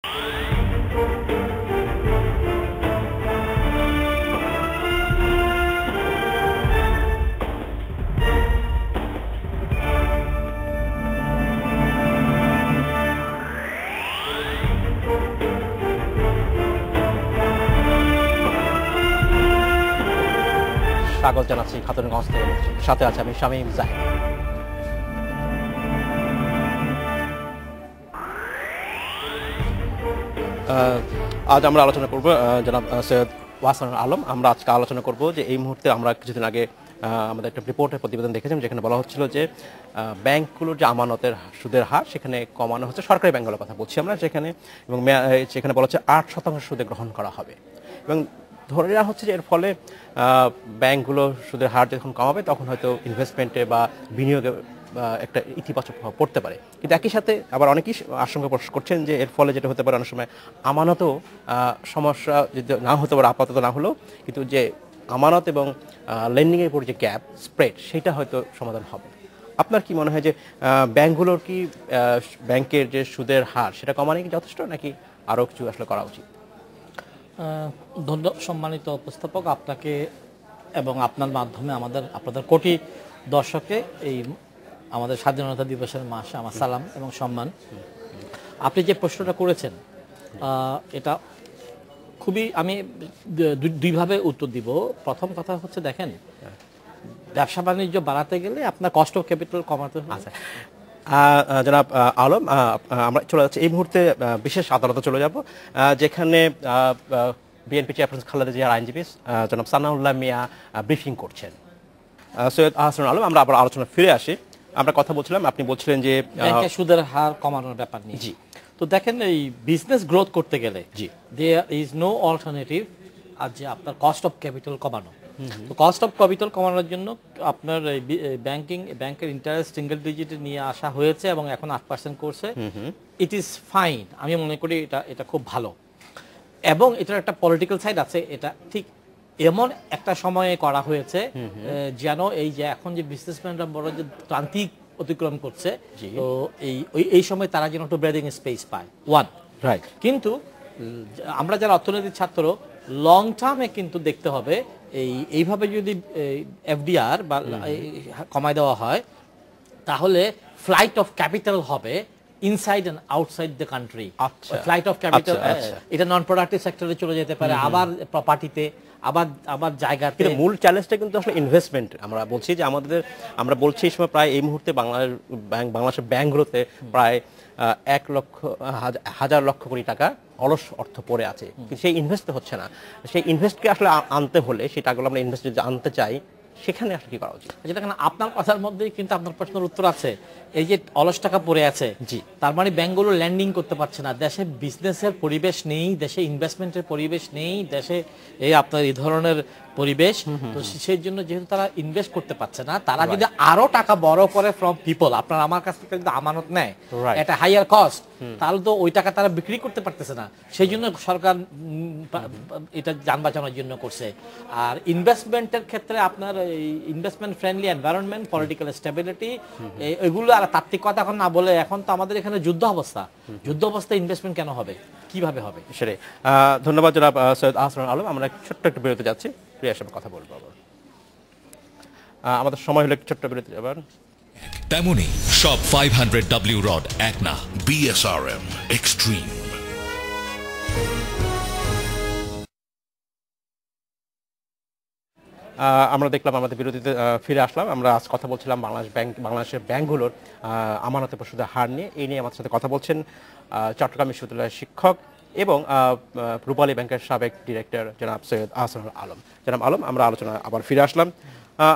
স্বাগত জানাচ্ছি খাতুনগঞ্জ থেকে, সাথে আছে আমি শামীম জাহিদ। আজ আমরা আলোচনা করব জনাব সৈয়দ ওয়াসানুল আলম। আমরা আজকে আলোচনা করব যে এই মুহূর্তে আমরা কিছুদিন আগে আমাদের একটা রিপোর্টের প্রতিবেদন দেখেছিলাম, যেখানে বলা হচ্ছিল যে ব্যাংকগুলোর যে আমানতের সুদের হার সেখানে কমানো হচ্ছে, সরকারি ব্যাংকগুলোর কথা বলছি আমরা, যেখানে এবং সেখানে বলা হচ্ছে 8% সুদে গ্রহণ করা হবে। এবং ধরে নেওয়া হচ্ছে যে এর ফলে ব্যাংকগুলো সুদের হার যখন কমাবে তখন হয়তো ইনভেস্টমেন্টে বা বিনিয়োগে একটা ইতিবাচক প্রভাব পড়তে পারে। কিন্তু একই সাথে আবার অনেকেই আশঙ্কা প্রকাশ করছেন যে এর ফলে যেটা হতে পারে অনেক সময় আমানতও সমস্যা যদি না হতে পারে, আপাতত না হলেও কিন্তু যে আমানত এবং লেন্ডিংয়ের উপর যে গ্যাপ স্প্রেড সেটা হয়তো সমাধান হবে। আপনার কি মনে হয় যে ব্যাংকগুলোর কি ব্যাংকের যে সুদের হার সেটা কমানো কি যথেষ্ট, নাকি আরও কিছু আসলে করা উচিত? ধন্যবাদ সম্মানিত উপস্থাপক, আপনাকে এবং আপনার মাধ্যমে আপনাদের কোটি দর্শকে এই আমাদের স্বাধীনতা দিবসের মাসে আমার সালাম এবং সম্মান। আপনি যে প্রশ্নটা করেছেন এটা খুবই, আমি দুইভাবে উত্তর দিব। প্রথম কথা হচ্ছে, দেখেন, ব্যবসা বাণিজ্য বাড়াতে গেলে আপনার কস্ট অফ ক্যাপিটাল কমাতে হবে। জনাব আলম, আমরা চলে যাচ্ছি এই মুহূর্তে বিশেষ আদালতে চলে যাব, যেখানে বিএনপি চেয়ারপারসন খালেদা জিয়ার আইনজীবী জনাব সানাউল্লাহ মিয়া ব্রিফিং করছেন। সৈয়দ আহসানুল আলম, আমরা আবার আলোচনা ফিরে আসি। আমরা কথা বলছিলাম, আপনি বলছিলেন যে ব্যাংকের সুদের হার কমানোর ব্যাপার নিয়ে। জি, তো দেখেন, এই বিজনেস গ্রোথ করতে গেলে জি দেয়ার ইজ নো অল্টারনেটিভ আর যে আপনার কস্ট অফ ক্যাপিটাল কমানো। তো কস্ট অফ ক্যাপিটাল কমানোর জন্য আপনার ব্যাংকের ইন্টারেস্ট সিঙ্গেল ডিজিটে নিয়ে আসা হয়েছে এবং এখন 8% করছে। ইট ইজ ফাইন, আমি মনে করি এটা খুব ভালো। এবং এটার একটা পলিটিক্যাল সাইড আছে। এটা ঠিক এমন একটা সময়ে করা হয়েছে যেন এই যে এখন যে বিজনেসম্যানরা বড় যে ক্রান্তি অতিক্রম করছে, তো এই সময় তারা যেন একটু ব্রেদিং স্পেস পায়। One right. কিন্তু আমরা যারা অর্থনীতির ছাত্র, লং টার্মে কিন্তু দেখতে হবে এইভাবে যদি এফডিআর বা কমায় দেওয়া হয় তাহলে ফ্লাইট অফ ক্যাপিটাল হবে inside and outside the country. Flight of capital এটা নন প্রোডাক্টিভ সেক্টরে চলে যেতে পারে, আবার প্রপার্টিতে, আবার জায়গাতে। কিন্তু মূল চ্যালেঞ্জটা কিন্তু আসলে ইনভেস্টমেন্ট। আমরা বলছি যে আমরা বলছি এই সময় প্রায় এই মুহূর্তে বাংলাদেশের ব্যাংকগুলোতে প্রায় 1,000 লক্ষ কোটি টাকা অলস অর্থ পড়ে আছে, কিন্তু সেই ইনভেস্ট হচ্ছে না। সেই ইনভেস্টকে আসলে আনতে হলে, সেই টাকাগুলো আমরা ইনভেস্ট যদি আনতে চাই, সেখানে আসলে কি করা উচিত? যেটা আপনার কথার মধ্যেই কিন্তু আপনার প্রশ্নের উত্তর আছে। এই যে অলস টাকা পড়ে আছে, জি, তার মানে ব্যাংকগুলো ল্যান্ডিং করতে পারছে না, দেশে বিজনেসের পরিবেশ নেই, দেশে ইনভেস্টমেন্টের পরিবেশ নেই, দেশে আপনার এই ধরনের পরিবেশ। তো সেই জন্য যেহেতু তারা ইনভেস্ট করতে পারছে না, তারা যদি আরো টাকা বড় করে ফ্রম পিপল, আপনার আমার কাছ থেকে যদি আমানত নেয় এটা হাইয়ার কস্ট, তাহলে তো ওই টাকা তারা বিক্রি করতে পারতেছে না। সেই জন্য সরকার এটা যান বাঁচানোর জন্য করছে। আর ইনভেস্টমেন্টের ক্ষেত্রে আপনার investment friendly environment, political stability, এগুলো আর তাত্ত্বিকতা এখন না বলে, এখন তো আমাদের এখানে যুদ্ধ অবস্থা ইনভেস্টমেন্ট কেন হবে, কিভাবে হবে? সেটাই। ধন্যবাদ জনাব সৈয়দ আহসানুল আলম। আমরা ছোট্ট একটু বিরতি যাচ্ছি, ফিরে এসে কথা বলবো আবার। আমাদের সময় হলো ছোট্ট বিরতি যাবার। তেমনি সব 500W রড এক না, BSRM এক্সট্রিম। আমরা দেখলাম, আমাদের বিরতিতে ফিরে আসলাম। আমরা আজ কথা বলছিলাম বাংলাদেশের ব্যাংকগুলোর আমানতের সুদের হার নিয়ে। এই নিয়ে আমাদের সাথে কথা বলছেন চট্টগ্রাম বিশ্ববিদ্যালয়ের শিক্ষক এবং রূপালী ব্যাংকের সাবেক ডিরেক্টর জনাব সৈয়দ আহসানুল আলম। জনাব আলম, আমরা আলোচনা আবার ফিরে আসলাম।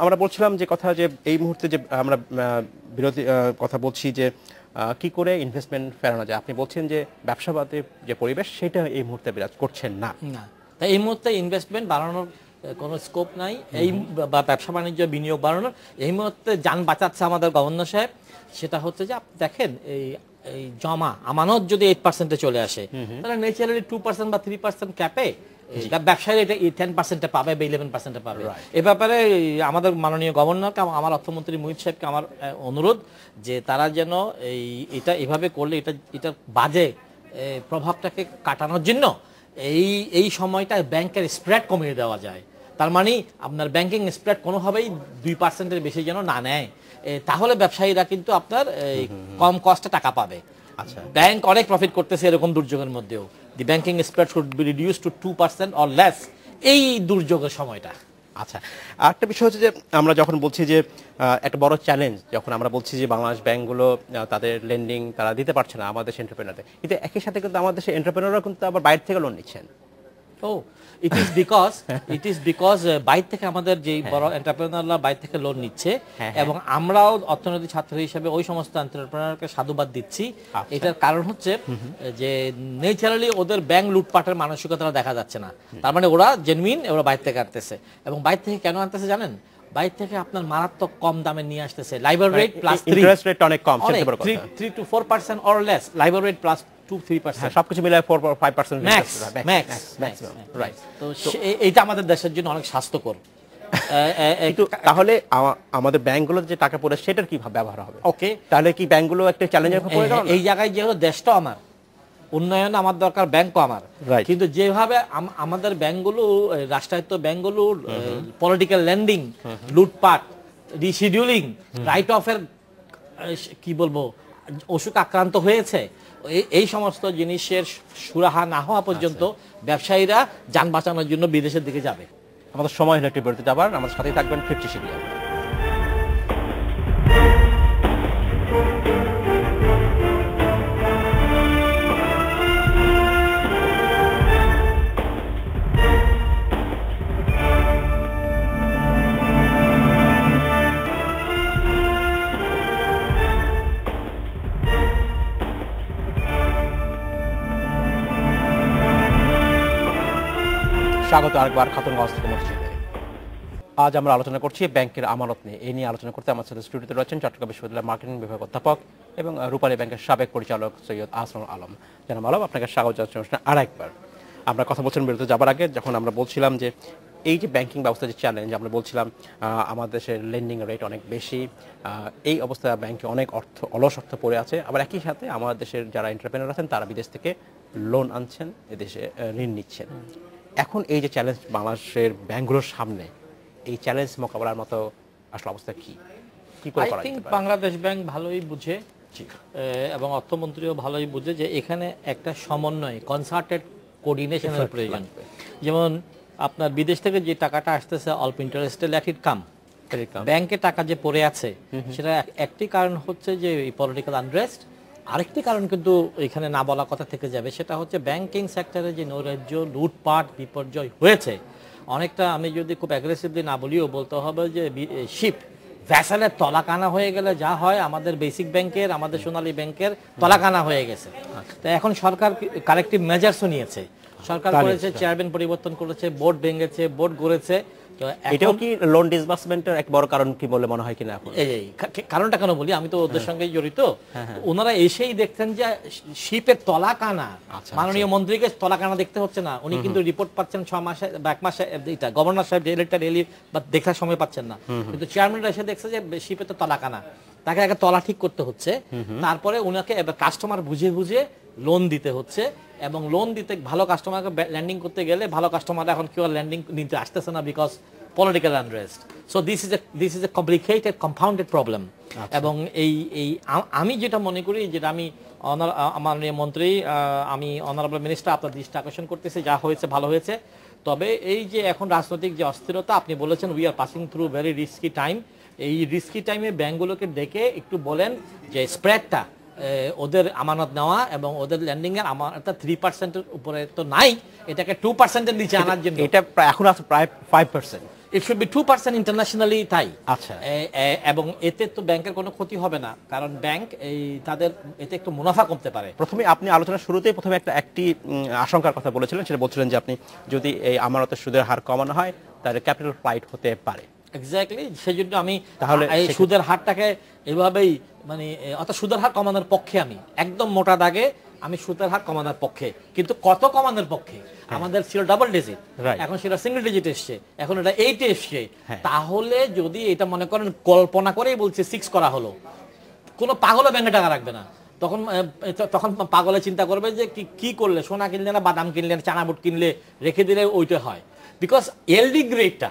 আমরা বলছিলাম যে কথা, যে এই মুহূর্তে যে আমরা বিরতি কথা বলছি যে কি করে ইনভেস্টমেন্ট ফেরানো যায়। আপনি বলছেন যে ব্যবসাবাদের যে পরিবেশ সেটা এই মুহূর্তে বিরাজ করছেন না। তাই এই মুহূর্তে ইনভেস্টমেন্ট বাড়ানোর কোনো স্কোপ নাই, এই বা ব্যবসা বাণিজ্য বিনিয়োগ বাড়ানোর। এই মুহূর্তে যান বাঁচাচ্ছে আমাদের গভর্নর সাহেব, সেটা হচ্ছে যে আপনি দেখেন এই জমা আমানত যদি 8%-এ চলে আসে, তাহলে ন্যাচারালি 2% বা 3% ক্যাপে ব্যবসায়ী এটা 10%-এ পাবে বা 11%-এ পাবে। এ ব্যাপারে আমাদের মাননীয় গভর্নরকে, আমার অর্থমন্ত্রী মুহিত সাহেবকে আমার অনুরোধ যে তারা যেন এটা এভাবে করলে এটা বাজে প্রভাবটাকে কাটানোর জন্য এই সময়টা ব্যাংকের স্প্রেড কমিয়ে দেওয়া যায়। তার মানে আপনার ব্যাংকিং স্প্রেড কোনোভাবেই 2%-এর বেশি যেন না নেয়, তাহলে ব্যবসায়ীরা কিন্তু আপনার কম কস্টে টাকা পাবে। আচ্ছা, ব্যাংক অনেক প্রফিট করতেছে এরকম দুর্যোগের মধ্যেও। The banking spread should be reduce to 2% or less এই দুর্যোগের সময়টা। আচ্ছা, আরেকটা বিষয় হচ্ছে যে আমরা যখন বলছি যে একটা বড় চ্যালেঞ্জ, যখন আমরা বলছি যে বাংলাদেশ ব্যাংকগুলো তাদের লেন্ডিং তারা দিতে পারছে না আমাদের দেশের এন্টারপ্রেনারদের, কিন্তু একই সাথে কিন্তু আমাদের দেশের এন্টারপ্রেনাররা কিন্তু আবার বাইরে থেকে লোন নিচ্ছেন। ইট ইজ বিকজ বাইরে থেকে আমাদের যে বড় এন্টারপ্রেনাররা বাইরে থেকে লোন নিচ্ছে, এবং আমরাও অর্থনৈতিক ছাত্র হিসেবে ওই সমস্ত এন্টারপ্রেনারকে সাধুবাদ দিচ্ছি। এটার কারণ হচ্ছে যে নেচারালি ওদের ব্যাংক লুটপাটের মানসিকতা দেখা যাচ্ছে না, তার মানে ওরা জেনুইন, ওরা বাইরে থেকে আনতেছে। এবং বাইরে থেকে কেন আনতেছে জানেন? বাইরে থেকে আপনার মারাত্মক কম দামে নিয়ে আসতেছে। LIBOR rate plus interest rate অনেক কম, 3 to 4% or less, LIBOR rate plus 2-3%, সবকিছু মিলায় 4-5% ম্যাক্স। রাইট। তো এইটা আমাদের দেশের জন্য অনেক স্বাস্থ্যকর। কিন্তু তাহলে আমাদের ব্যাংকগুলোর যে টাকা পড়ে সেটার কি ব্যবহার হবে? ওকে, তাহলে কি ব্যাংকগুলো একটা চ্যালেঞ্জের মুখে পড়ে গেল? এই জায়গায় যেহেতু দেশটা আমার, উন্নয়ন আমার দরকার, ব্যাংকও আমার, কিন্তু যেভাবে আমাদের ব্যাংকগুলো, রাষ্ট্রায়ত্ত ব্যাংকগুলো পলিটিক্যাল লেন্ডিং, লুটপাট, রিশিডিউলিং, রাইট অফের কি বলবো অসুখ আক্রান্ত হয়েছে, এই সমস্ত জিনিসের সুরাহা না হওয়া পর্যন্ত ব্যবসায়ীরা যান বাঁচানোর জন্য বিদেশের দিকে যাবে। আমাদের সময় হলো একটু বিরতি যাবার, আমাদের সাথেই থাকবেন 50 সিরিয়াল। স্বাগত আরেকবার খাতুনগঞ্জ থেকে মসজিদে। আজ আমরা আলোচনা করছি ব্যাংকের আমানত নিয়ে। এই নিয়ে আলোচনা করতে আমার সাথে স্টুডিওতে রয়েছেন চট্টগ্রাম বিশ্ববিদ্যালয়ের মার্কেটিং বিভাগের অধ্যাপক এবং রূপালী ব্যাংকের সাবেক পরিচালক সৈয়দ আহসানুল আলম। জানাব আলম, আপনাকে স্বাগত জানাচ্ছি আরেকবার। আমরা কথা বলছিলাম বিরতি যাবার আগে, যখন আমরা বলছিলাম যে এই যে ব্যাংকিং ব্যবস্থা যে চ্যালেঞ্জ, আমরা বলছিলাম আমাদের দেশের লেন্ডিং রেট অনেক বেশি, এই অবস্থায় ব্যাংকে অনেক অলস অর্থ পড়ে আছে। আবার একই সাথে আমাদের দেশের যারা এন্টারপ্রেনার আছেন তারা বিদেশ থেকে লোন আনছেন, এদেশে ঋণ নিচ্ছেন। এখন এই যে চ্যালেঞ্জ বাংলাদেশের ব্যাংকগুলোর সামনে, এই চ্যালেঞ্জ মোকাবেলার মতো আসলে অবস্থা কি করে করা যেতে পারে? বাংলাদেশ ব্যাংক ভালোই বুঝে এবং অর্থমন্ত্রীও ভালোই বুঝে যে এখানে একটা সমন্বয়, কনসার্টেড কোঅর্ডিনেশনের প্রয়োজন। যেমন আপনার বিদেশ থেকে যে টাকাটা আসতেছে অল্প ইন্টারেস্টে, লেট ইট কাম, ব্যাংকে টাকা যে পড়ে আছে সেটা একটি কারণ হচ্ছে যে পলিটিক্যাল আনরেস্ট, আরেকটি কারণ কিন্তু এখানে না বলা কথা থেকে যাবে, সেটা হচ্ছে ব্যাংকিং সেক্টরে যে নৈরাজ্য, লুটপাট, বিপর্যয় হয়েছে অনেকটা। আমি যদি খুব অ্যাগ্রেসিভলি না বলিও বলতে হবে যে শিপ ভ্যাসেলের তলাকানা হয়ে গেলে যা হয়, আমাদের বেসিক ব্যাংকের, আমাদের সোনালী ব্যাংকের তলাকানা হয়ে গেছে। তো এখন সরকার কারেক্টিভ মেজার্সও নিয়েছে, সরকার করেছে, চেয়ারম্যান পরিবর্তন করেছে, বোর্ড ভেঙেছে, বোর্ড গড়েছে। এটাও কি লোন ডিসবার্সমেন্টের এক বড় কারণ কি বলে মনে হয় কিনা? এই কারণটা কেন বলি, আমি তো ওদের সঙ্গে জড়িত। ওনারা এসেই দেখতেন যে শিপের তলাকানা, মাননীয় মন্ত্রীকে তলাকানা দেখতে হচ্ছে না, উনি কিন্তু রিপোর্ট পাচ্ছেন 6 মাসে বা 1 মাসে, এটা গভর্নর সাহেব ডেলি বা দেখার সময় পাচ্ছেন না, কিন্তু চেয়ারম্যানরা এসে দেখছে যে শিপের তো তলাকানা, তাকে আগে তলা ঠিক করতে হচ্ছে, তারপরে ওনাকে কাস্টমার বুঝে বুঝে লোন দিতে হচ্ছে। এবং লোন দিতে ভালো কাস্টমারকে ল্যান্ডিং করতে গেলে ভালো কাস্টমার এখন কেউ ল্যান্ডিং নিতে আসতেছে না, because political unrest. So this is a complicated compounded problem. এবং আমি যেটা মনে করি, যেটা আমি মাননীয় মন্ত্রী, আমি অনারেবল মিনিস্টার আপনার দৃষ্টি আকর্ষণ করতেছি, যা হয়েছে ভালো হয়েছে। তবে এই যে এখন রাজনৈতিক যে অস্থিরতা, আপনি বলেছেন we are passing through very risky time, এই রিস্কি টাইমে ব্যাংকগুলোকে ডেকে একটু বলেন যে স্প্রেডটা ওদের আমানত নেওয়া এবং ওদের ল্যান্ডিং এর আমানত 3%-এর উপরে তো নাই, এটাকে 2%-এর নিচে আনার জন্য, এটা এখন আছে প্রায় 5%, ইট শুড বি 2% ইন্টারন্যাশনালি। তাই আচ্ছা, এবং এতে তো ব্যাংকের কোনো ক্ষতি হবে না, কারণ ব্যাংক তাদের এতে একটু মুনাফা কমতে পারে। প্রথমে আপনি আলোচনার শুরুতেই একটি আশঙ্কার কথা বলেছিলেন, সেটা বলছিলেন যে আপনি যদি এই আমানতের সুদের হার কমানো হয় তাহলে ক্যাপিটাল ফ্লাইট হতে পারে। এক্স্যাক্টলি, সেজন্য আমি তাহলে এই সুদের হারটাকে এভাবেই মানে অর্থাৎ সুদের হার কমানোর পক্ষে, আমি একদম মোটা দাগে আমি সুদের হার কমানোর পক্ষে। কিন্তু কত কমানোর পক্ষে? আমাদের ছিল ডাবল ডিজিট, এখন সেটা সিঙ্গেল ডিজিট এসছে, এখন এটা 8 এসছে। তাহলে যদি এটা মনে করেন কল্পনা করেই বলছে 6 করা হলো, কোনো পাগলও ব্যাংকে টাকা রাখবে না। তখন পাগলে চিন্তা করবে যে কি করলে, সোনা কিনলে না বাদাম কিনলে না চানা বুট কিনলে রেখে দিলে ওইটা হয়। বিকজ ইয়েল্ডিং রেটটা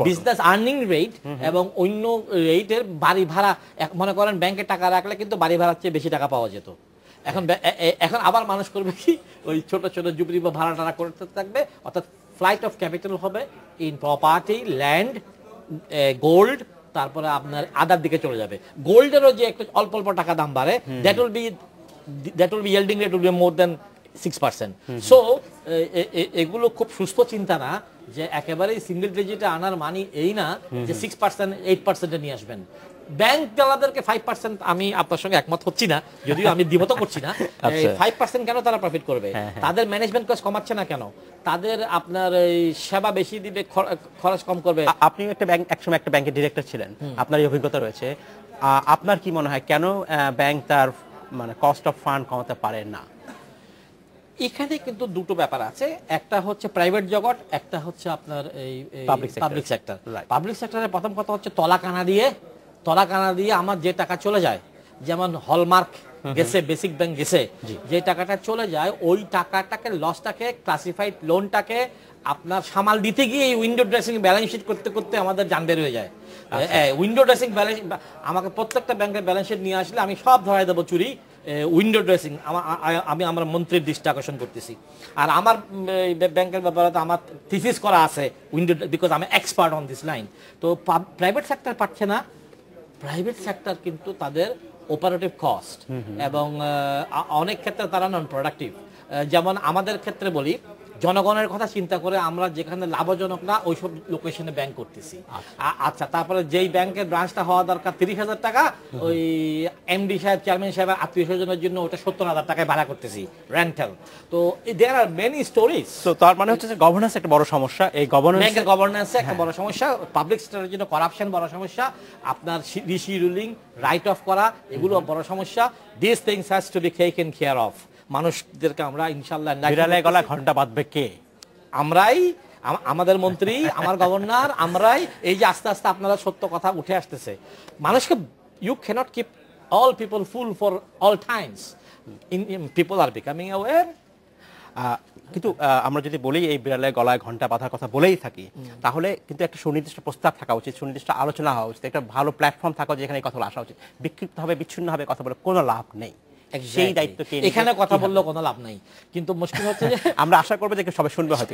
বিজনেস আর্নিং রেট এবং অন্য রেটের বাড়ি ভাড়া, মনে করেন ব্যাংকে টাকা রাখলে কিন্তু বাড়ি ভাড়ার চেয়ে বেশি টাকা পাওয়া যেত। এখন আবার মানুষ করবে কি, ওই ছোট ছোট জুবলি বা ভাড়া টাড়া করতে থাকবে, অর্থাৎ ফ্লাইট অফ ক্যাপিটাল হবে ইন প্রপার্টি, ল্যান্ড, গোল্ড, তারপরে আপনার আদার দিকে চলে যাবে। গোল্ডেরও যে একটু অল্প অল্প টাকা দাম বাড়ে, that will be yielding rate will be more than 6%. So এগুলো খুব সুস্থ চিন্তা না যে একেবারেই সিঙ্গেল ডিজিটে আনার মানি এই না যে 6% 8% নিয়ে আসবেন। ব্যাংক চালাদেরকে 5%, আমি আপনার সঙ্গে একমত হচ্ছি না, যদিও আমি দ্বিমত করছি না। 5% কেন তারা প্রফিট করবে? তাদের ম্যানেজমেন্ট কস্ট কমাচ্ছে না কেন? তাদের আপনার এই সেবা বেশি দিবে, খরচ কম করবে। আপনি একটা ব্যাংক, একসময় একটা ব্যাংকের ডিরেক্টর ছিলেন, আপনার এই অভিজ্ঞতা রয়েছে। আপনার কি মনে হয় কেন ব্যাংক তার মানে কস্ট অফ ফান্ড কমাতে পারে না? এখানে কিন্তু দুটো ব্যাপার আছে, একটা হচ্ছে প্রাইভেট জগৎ, একটা হচ্ছে আপনার এই পাবলিক সেক্টর। পাবলিক সেক্টরের প্রথম কথা হচ্ছে তলা কানা দিয়ে আমার যে টাকা চলে যায়, যেমন হলমার্ক গেছে, বেসিক ব্যাংক গেছে, যে টাকাটা চলে যায় ওই টাকাটাকে, লসটাকে, ক্লাসিফাইড লোনটাকে আপনার সামাল দিতে গিয়ে এই উইন্ডো ড্রেসিং ব্যালেন্স শিট করতে করতে আমাদের জান বের হয়ে যায়। উইন্ডো ড্রেসিং ব্যালেন্স, আমাকে প্রত্যেকটা ব্যাংকের ব্যালেন্স শিট নিয়ে আসলে আমি সব ধরাই দেবো চুরি। উইন্ডো ড্রেসিং আমি আমার মন্ত্রীর দৃষ্টি আকর্ষণ করতেছি। আর আমার ব্যাংকের ব্যাপারে তো আমার থিসিস করা আছে উইন্ডো, বিকজ আমি এক্সপার্ট অন দিস লাইন। তো প্রাইভেট সেক্টর পাচ্ছে না। প্রাইভেট সেক্টর কিন্তু তাদের অপারেটিভ কস্ট এবং অনেক ক্ষেত্রে তারা নন প্রোডাক্টিভ। যেমন আমাদের ক্ষেত্রে বলি, জনগণের কথা চিন্তা করে আমরা যেখানে লাভজনক না ওইসব লোকেশনে ব্যাংক করতেছি। আচ্ছা, তারপরে যেই ব্যাংকের ব্রাঞ্চটা হওয়া দরকার 30,000 টাকা, ওই এমডি সাহেব, চেয়ারম্যান সাহেবের আত্মীয় স্বজনের জন্য ওটা 70,000 টাকায় ভাড়া করতেছি, রেন্টাল। তো দেয়ার আর মেনি স্টোরিজ। তো তার মানে হচ্ছে যে গভর্নেন্স একটা বড় সমস্যা, এই ব্যাংকের গভর্নেন্সে একটা বড় সমস্যা, পাবলিক সেক্টরের জন্য করাপশন বড় সমস্যা, আপনার রিসি রুলিং, রাইট অফ করা, এগুলো বড় সমস্যা। This things has to be taken care of. মানুষদেরকে আমরা ইনশাআল্লাহ, বিড়ালের গলায় ঘন্টা বাঁধবে কে? আমরাই, আমাদের মন্ত্রী, আমার গভর্নর, আমরাই। এই যে আস্তে আস্তে আপনারা সত্য কথা উঠে আসতেছে, মানুষকে, you can't keep all people fool for all times. People are becoming aware. কিন্তু আমরা যদি বলি এই বিড়ালের গলায় ঘন্টা বাঁধার কথা বলেই থাকি, তাহলে কিন্তু একটা সুনির্দিষ্ট প্রস্তাব থাকা উচিত, সুনির্দিষ্ট আলোচনা হওয়া উচিত, একটা ভালো প্ল্যাটফর্ম থাকা যেখানে এই কথাগুলো আসা উচিত। বিক্ষিপ্ত হবে, বিচ্ছিন্ন হবে কথা বলে কোনো লাভ নেই। সেই দায়িত্ব এখানে কথা বললেও কোনো লাভ নাই। কিন্তু মুশকিল হচ্ছে যে আমরা আশা করবো যে সবাই শুনবে, হয়তো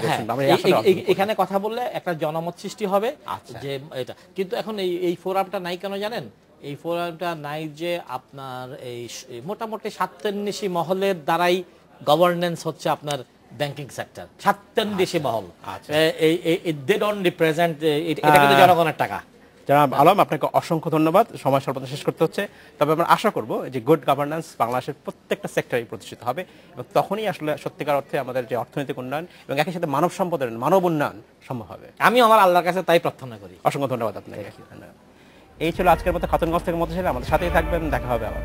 এখানে কথা বললে একটা জনমত সৃষ্টি হবে যে এটা। কিন্তু এখন এই ফোরামটা নাই কেন জানেন? এই ফোরামটা নাই যে আপনার এই মোটামুটি 47 মহলের দ্বারাই গভর্নেন্স হচ্ছে আপনার banking sector. 47 Mahal, they don't represent, এটা কিন্তু জনগণের টাকা। জনাব আলম, আপনাকে অসংখ্য ধন্যবাদ। সময় স্বল্পতা শেষ করতে হচ্ছে, তবে আমরা আশা করব যে গুড গভর্নেন্স বাংলাদেশের প্রত্যেকটা সেক্টরে প্রতিষ্ঠিত হবে এবং তখনই আসলে সত্যিকার অর্থে আমাদের যে অর্থনৈতিক উন্নয়ন এবং একই সাথে মানব সম্পদের, মানব উন্নয়ন সম্ভব হবে। আমি আমার আল্লাহর কাছে তাই প্রার্থনা করি। অসংখ্য ধন্যবাদ আপনাকে। এই ছিল আজকের মতো খাতুনগঞ্জ থেকে মতো ছিল। আমাদের সাথেই থাকবেন, দেখা হবে আবার।